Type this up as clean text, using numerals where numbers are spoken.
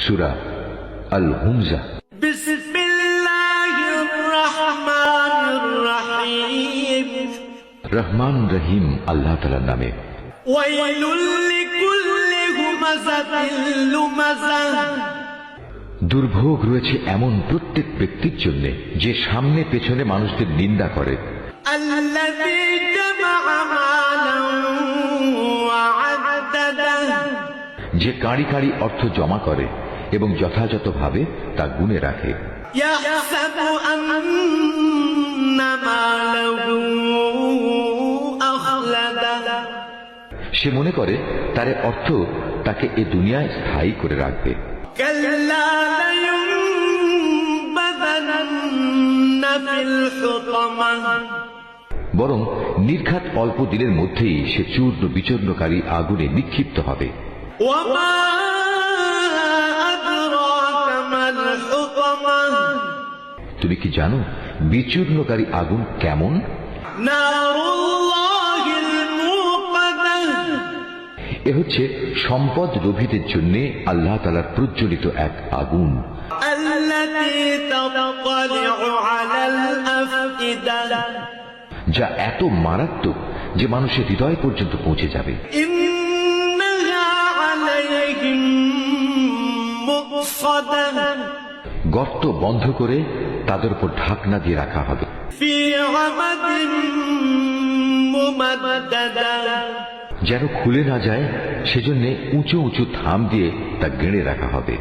সূরা আল হুমজা। রহমান রহিম আল্লাহ তাআলার নামে। দুর্ভোগ রয়েছে এমন প্রত্যেক ব্যক্তির জন্য যে সামনে পেছনে মানুষদের নিন্দা করে, যে কাঁড়ি কাঁড়ি অর্থ জমা করে এবং যথাযথভাবে তা গুণে রাখে। সে মনে করে তার অর্থ তাকে এ দুনিয়ায় স্থায়ী করে রাখবে। বরং নির্ঘাত অল্প দিনের মধ্যেই সে চূর্ণ বিচূর্ণকারী আগুনে নিক্ষিপ্ত হবে। তুমি কি জানো বিচূর্ণকারী আগুন কেমন? এ হচ্ছে সম্পদ লোভীদের জন্য আল্লাহ তাআলার প্রজ্বলিত এক আগুন, যা এত মারাত্মক যে মানুষের হৃদয় পর্যন্ত পৌঁছে যাবে। গর্ত বন্ধ করে তাদের উপর ঢাকনা দিয়ে রাখা হবে, যেন খুলে না যায় সেজন্য উঁচু উঁচু থাম দিয়ে তা গেড়ে রাখা হবে।